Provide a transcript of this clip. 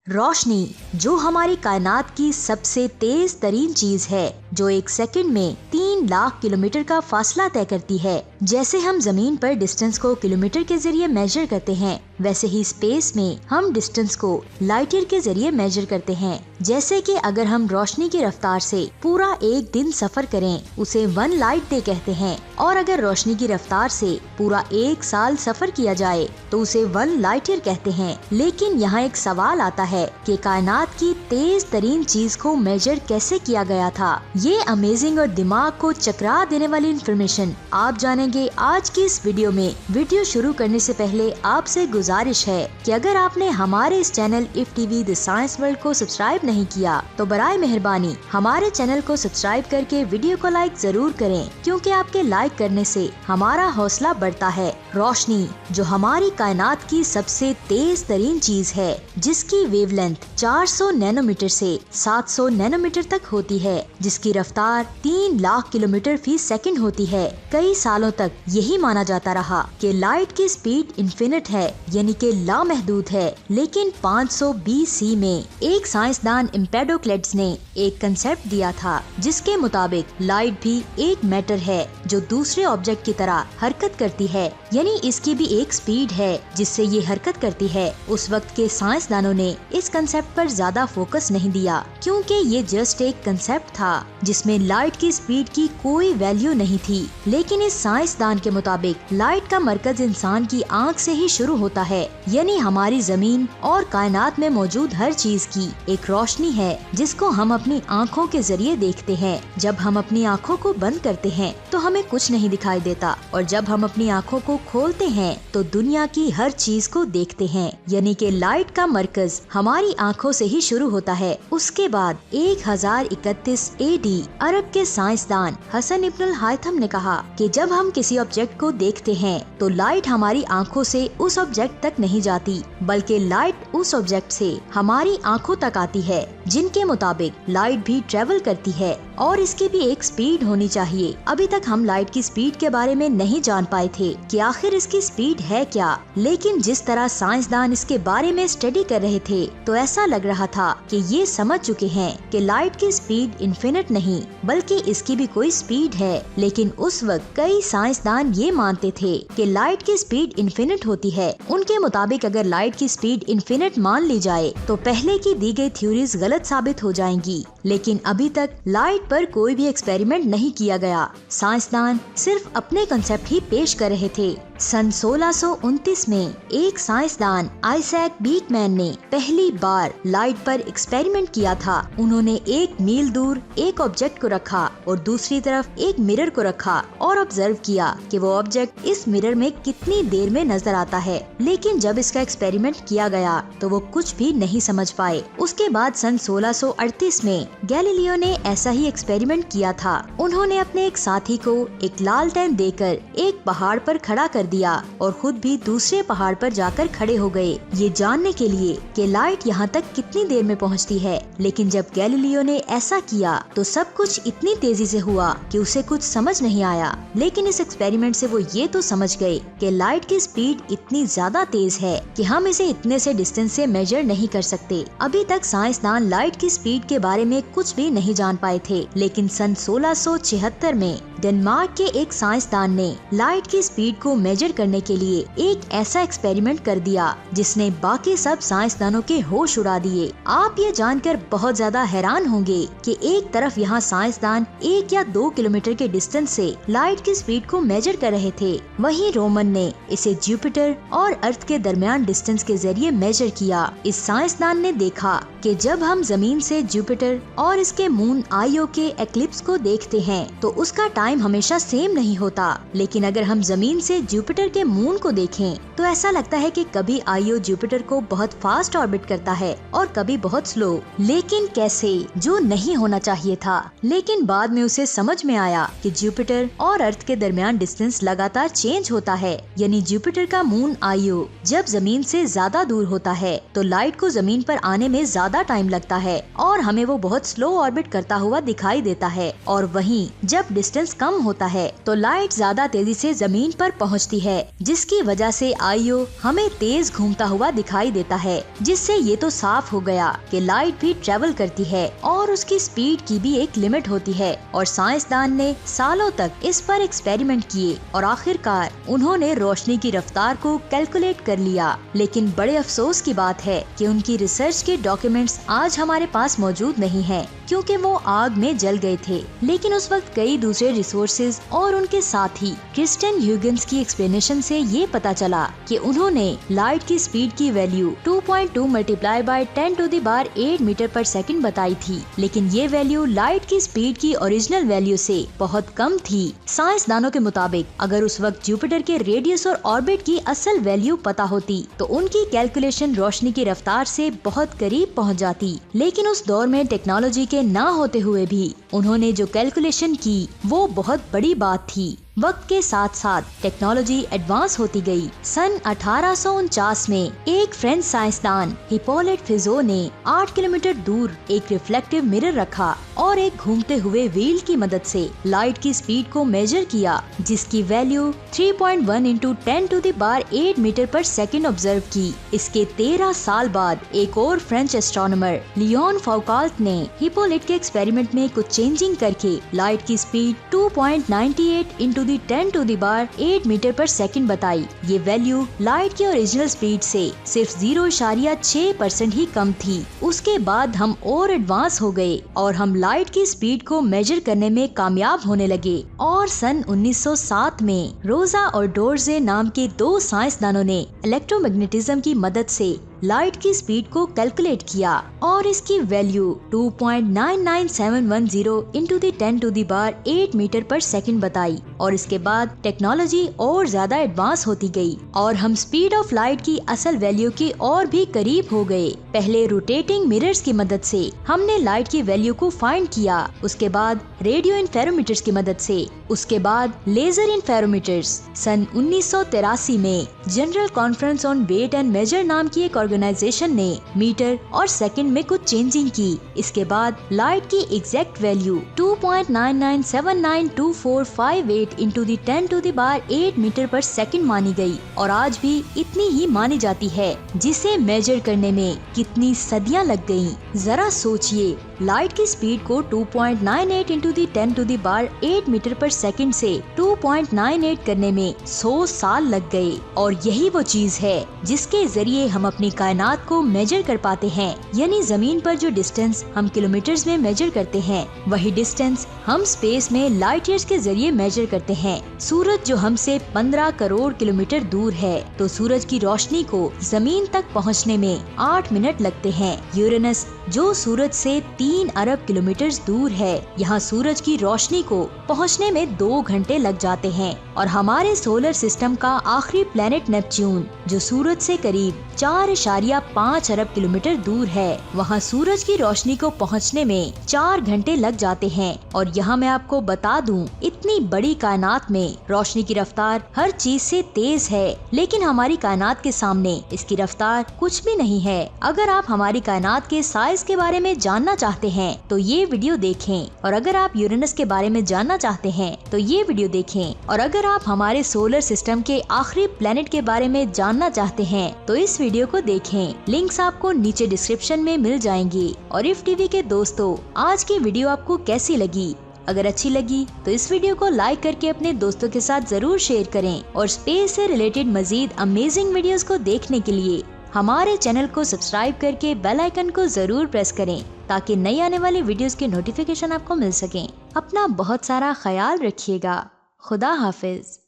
रोशनी, जो हमारी कायनात की सबसे तेज तरीन चीज है, जो एक सेकंड में 3 लाख किलोमीटर का फासला तय करती है। जैसे हम जमीन पर डिस्टेंस को किलोमीटर के जरिए मेजर करते हैं, वैसे ही स्पेस में हम डिस्टेंस को लाइट ईयर के जरिए मेजर करते हैं। जैसे कि अगर हम रोशनी की रफ्तार से पूरा एक दिन सफर करें, उसे 1 लाइट डे कहते हैं, और अगर रोशनी की रफ्तार से पूरा 1 साल सफर किया जाए तो उसे 1 लाइट ईयर कहते हैं। लेकिन यहाँ एक सवाल आता है कि कायनात की तेज तरीन चीज को मेजर कैसे किया गया था। ये अमेजिंग और दिमाग को चकरा देने वाली इन्फॉर्मेशन आप जानेंगे आज की इस वीडियो में। वीडियो शुरू करने से पहले आपसे गुजारिश है कि अगर आपने हमारे इस channel if TV the science world को सब्सक्राइब नहीं किया तो बराए मेहरबानी हमारे चैनल को सब्सक्राइब करके वीडियो को लाइक जरूर करें, क्योंकि आपके लाइक करने से हमारा हौसला बढ़ता है। रोशनी, जो हमारी कायनात की सबसे तेज तरीन चीज है, जिसकी वेवलेंथ 400 नैनोमीटर से 700 नैनोमीटर तक होती है, जिसकी रफ्तार 3 लाख किलोमीटर फी सेकंड होती है। कई सालों तक यही माना जाता रहा कि लाइट की स्पीड इन्फिनिट है, यानी कि लामहदूद है। लेकिन 500 BC में एक साइंसदान एम्पेडोक्लेड्स ने एक कंसेप्ट दिया था, जिसके मुताबिक लाइट भी एक मैटर है जो दूसरे ऑब्जेक्ट की तरह हरकत करती है, यानी इसकी भी एक स्पीड है जिससे ये हरकत करती है। उस वक्त के साइंसदानों ने इस कंसेप्ट पर ज्यादा फोकस नहीं दिया, क्योंकि ये जस्ट एक कंसेप्ट था जिसमें लाइट की स्पीड की कोई वैल्यू नहीं थी। लेकिन इस साइंसदान के मुताबिक लाइट का मरकज इंसान की आँख से ही शुरू होता है, यानी हमारी जमीन और कायनात में मौजूद हर चीज की एक रोशनी है जिसको हम अपनी आँखों के जरिए देखते हैं। जब हम अपनी आँखों को बंद करते हैं तो हमें कुछ नहीं दिखाई देता, और जब हम अपनी आँखों को खोलते हैं तो दुनिया की हर चीज को देखते हैं। यानी कि लाइट का मरकज हमारी आँखों से ही शुरू होता है। उसके बाद 1031 AD अरब के साइंसदान हसन इब्नुल हाइथम ने कहा कि जब हम किसी ऑब्जेक्ट को देखते हैं तो लाइट हमारी आँखों से उस ऑब्जेक्ट तक नहीं जाती, बल्कि लाइट उस ऑब्जेक्ट से हमारी आँखों तक आती है। जिनके मुताबिक लाइट भी ट्रेवल करती है और इसकी भी एक स्पीड होनी चाहिए। अभी तक हम लाइट की स्पीड के बारे में नहीं जान पाए थे कि आखिर इसकी स्पीड है क्या, लेकिन जिस तरह साइंसदान इसके बारे में स्टडी कर रहे थे तो ऐसा लग रहा था कि ये समझ चुके हैं कि लाइट की स्पीड इन्फिनिट नहीं, बल्कि इसकी भी कोई स्पीड है। लेकिन उस वक्त कई साइंसदान ये मानते थे कि लाइट की स्पीड इन्फिनिट होती है। उनके मुताबिक अगर लाइट की स्पीड इन्फिनिट मान ली जाए तो पहले की दी गई थ्योरीज गलत साबित हो जाएंगी। लेकिन अभी तक लाइट पर कोई भी एक्सपेरिमेंट नहीं किया गया। साइंसदान सिर्फ अपने कंसेप्ट ही पेश कर रहे थे। सन 1629 में एक साइंसदान आइजैक बीकमैन ने पहली बार लाइट पर एक्सपेरिमेंट किया था। उन्होंने 1 मील दूर एक ऑब्जेक्ट को रखा और दूसरी तरफ एक मिरर को रखा और ऑब्जर्व किया कि वो ऑब्जेक्ट इस मिरर में कितनी देर में नजर आता है। लेकिन जब इसका एक्सपेरिमेंट किया गया तो वो कुछ भी नहीं समझ पाए। उसके बाद सन 1638 में गैलीलियो ने ऐसा ही एक्सपेरिमेंट किया था। उन्होंने अपने एक साथी को एक लालटेन देकर एक पहाड़ पर खड़ा कर दिया और खुद भी दूसरे पहाड़ पर जाकर खड़े हो गए, ये जानने के लिए कि लाइट यहाँ तक कितनी देर में पहुँचती है। लेकिन जब गैलीलियो ने ऐसा किया तो सब कुछ इतनी तेजी से हुआ कि उसे कुछ समझ नहीं आया। लेकिन इस एक्सपेरिमेंट से वो ये तो समझ गए कि लाइट की स्पीड इतनी ज्यादा तेज है कि हम इसे इतने से डिस्टेंस से मेजर नहीं कर सकते। अभी तक साइंसदान लाइट की स्पीड के बारे में कुछ भी नहीं जान पाए थे। लेकिन सन 1676 में डेनमार्क के एक साइंसदान ने लाइट की स्पीड को मेजर करने के लिए एक ऐसा एक्सपेरिमेंट कर दिया जिसने बाकी सब साइंसदानों के होश उड़ा दिए। आप ये जानकर बहुत ज्यादा हैरान होंगे कि एक तरफ यहाँ साइंसदान 1 या 2 किलोमीटर के डिस्टेंस से लाइट की स्पीड को मेजर कर रहे थे, वहीं रोमन ने इसे जुपिटर और अर्थ के दरमियान डिस्टेंस के जरिए मेजर किया। इस साइंसदान ने देखा कि जब हम जमीन से जुपिटर और इसके मून आईओ के एक्लिप्स को देखते हैं तो उसका टाइम हमेशा सेम नहीं होता। लेकिन अगर हम जमीन से जुपिटर के मून को देखें तो ऐसा लगता है कि कभी आईओ जुपिटर को बहुत फास्ट ऑर्बिट करता है और कभी बहुत स्लो। लेकिन कैसे, जो नहीं होना चाहिए था। लेकिन बाद में उसे समझ में आया कि जुपिटर और अर्थ के दरमियान डिस्टेंस लगातार चेंज होता है, यानी जुपिटर का मून आईओ जब जमीन से ज्यादा दूर होता है तो लाइट को जमीन पर आने में ज्यादा टाइम लगता है और हमें वो बहुत स्लो ऑर्बिट करता हुआ दिखाई देता है। और वहीं जब डिस्टेंस कम होता है तो लाइट ज्यादा तेजी से जमीन पर पहुंचती है, जिसकी वजह से आईओ हमें तेज घूमता हुआ दिखाई देता है। जिससे ये तो साफ हो गया कि लाइट भी ट्रेवल करती है और उसकी स्पीड की भी एक लिमिट होती है। और साइंसदान ने सालों तक इस पर एक्सपेरिमेंट किए और आखिरकार उन्होंने रोशनी की रफ्तार को कैलकुलेट कर लिया। लेकिन बड़े अफसोस की बात है कि उनकी रिसर्च के डॉक्यूमेंट्स आज हमारे पास मौजूद नहीं हैं, क्योंकि वो आग में जल गए थे। लेकिन उस वक्त कई दूसरे रिसोर्सेज और उनके साथ ही क्रिस्टियन ह्यूगेंस की एक्सप्लेनेशन से ये पता चला कि उन्होंने लाइट की स्पीड की वैल्यू 2.2 मल्टीप्लाई बाय 10⁸ मीटर पर सेकंड बताई थी। लेकिन ये वैल्यू लाइट की स्पीड की ओरिजिनल वैल्यू से बहुत कम थी। साइंसदानों के मुताबिक अगर उस वक्त जुपिटर के रेडियस और ऑर्बिट की असल वैल्यू पता होती तो उनकी कैलकुलेशन रोशनी की रफ्तार से बहुत करीब पहुंच जाती। लेकिन उस दौर में टेक्नोलॉजी के ना होते हुए भी उन्होंने जो कैलकुलेशन की वो बहुत बड़ी बात थी। वक्त के साथ साथ टेक्नोलॉजी एडवांस होती गई। सन 1849 में एक फ्रेंच साइंसदान हिप्पोलिट फिजो ने 8 किलोमीटर दूर एक रिफ्लेक्टिव मिरर रखा और एक घूमते हुए व्हील की मदद से लाइट की स्पीड को मेजर किया, जिसकी वैल्यू 3.1 इंटू 10⁸ मीटर पर सेकंड ऑब्जर्व की। इसके 13 साल बाद एक और फ्रेंच एस्ट्रोनॉमर लियोन फौकाल्ट ने हिप्पोलिट के एक्सपेरिमेंट में कुछ चेंजिंग करके लाइट की स्पीड 2.98 इंटू 10⁸ मीटर पर सेकंड बताई। ये वैल्यू लाइट की ओरिजिनल स्पीड से सिर्फ 0.6% ही कम थी। उसके बाद हम और एडवांस हो गए और हम लाइट की स्पीड को मेजर करने में कामयाब होने लगे। और सन 1907 में रोजा और डोर्जे नाम के 2 साइंसदानों ने इलेक्ट्रोमैग्नेटिज्म की मदद से लाइट की स्पीड को कैलकुलेट किया और इसकी वैल्यू 2.99710 इंटू 10⁸ मीटर पर सेकंड बताई। और इसके बाद टेक्नोलॉजी और ज्यादा एडवांस होती गई और हम स्पीड ऑफ लाइट की असल वैल्यू के और भी करीब हो गए। पहले रोटेटिंग मिरर्स की मदद से हमने लाइट की वैल्यू को फाइंड किया, उसके बाद रेडियो इंफेरोमीटर्स की मदद से, उसके बाद लेजर इंफेरोमीटर्स। सन 1983 में general conference on weight and measure नाम की एक ऑर्गेनाइजेशन ने मीटर और सेकंड में कुछ चेंजिंग की। इसके बाद लाइट की एग्जैक्ट वैल्यू 2.99792458 इंटू 10⁸ मीटर पर सेकंड मानी गई और आज भी इतनी ही मानी जाती है, जिसे मेजर करने में कितनी सदियां लग गईं। जरा सोचिए, लाइट की स्पीड को 2.98 इंटू 10⁸ मीटर पर सेकंड से 2.98 करने में 100 साल लग गए। और यही वो चीज है जिसके जरिए हम अपनी कायनात को मेजर कर पाते हैं। यानी जमीन पर जो डिस्टेंस हम किलोमीटर्स में मेजर करते हैं, वही डिस्टेंस हम स्पेस में लाइट ईयर्स के जरिए मेजर करते हैं। सूरज जो हमसे 15 करोड़ किलोमीटर दूर है, तो सूरज की रोशनी को जमीन तक पहुंचने में 8 मिनट लगते हैं। यूरेनस जो सूरज से 3 अरब किलोमीटर दूर है, यहाँ सूरज की रोशनी को पहुँचने में 2 घंटे लग जाते हैं। और हमारे सोलर सिस्टम का आखिरी प्लेनेट नेपच्यून जो सूरज से करीब 4.5 अरब किलोमीटर दूर है, वहाँ सूरज की रोशनी को पहुँचने में 4 घंटे लग जाते हैं। और यहाँ मैं आपको बता दूं, इतनी बड़ी कायनात में रोशनी की रफ्तार हर चीज से तेज है, लेकिन हमारी कायनात के सामने इसकी रफ्तार कुछ भी नहीं है। अगर आप हमारी कायनात के साइज के बारे में जानना चाहते हैं तो ये वीडियो देखें, और अगर आप यूरेनस के बारे में जानना चाहते हैं तो ये वीडियो देखें, और अगर आप हमारे सोलर सिस्टम के आखिरी प्लेनेट के बारे में जानना चाहते हैं तो इस वीडियो को देखें। लिंक्स आपको नीचे डिस्क्रिप्शन में मिल जाएंगे। और इफ टीवी के दोस्तों, आज की वीडियो आपको कैसी लगी? अगर अच्छी लगी तो इस वीडियो को लाइक करके अपने दोस्तों के साथ जरूर शेयर करें। और स्पेस से रिलेटेड मजीद अमेजिंग वीडियोस को देखने के लिए हमारे चैनल को सब्सक्राइब करके बेल आइकन को जरूर प्रेस करें, ताकि नई आने वाली वीडियोस के नोटिफिकेशन आपको मिल सकें। अपना बहुत सारा ख्याल रखिएगा। खुदा हाफिज।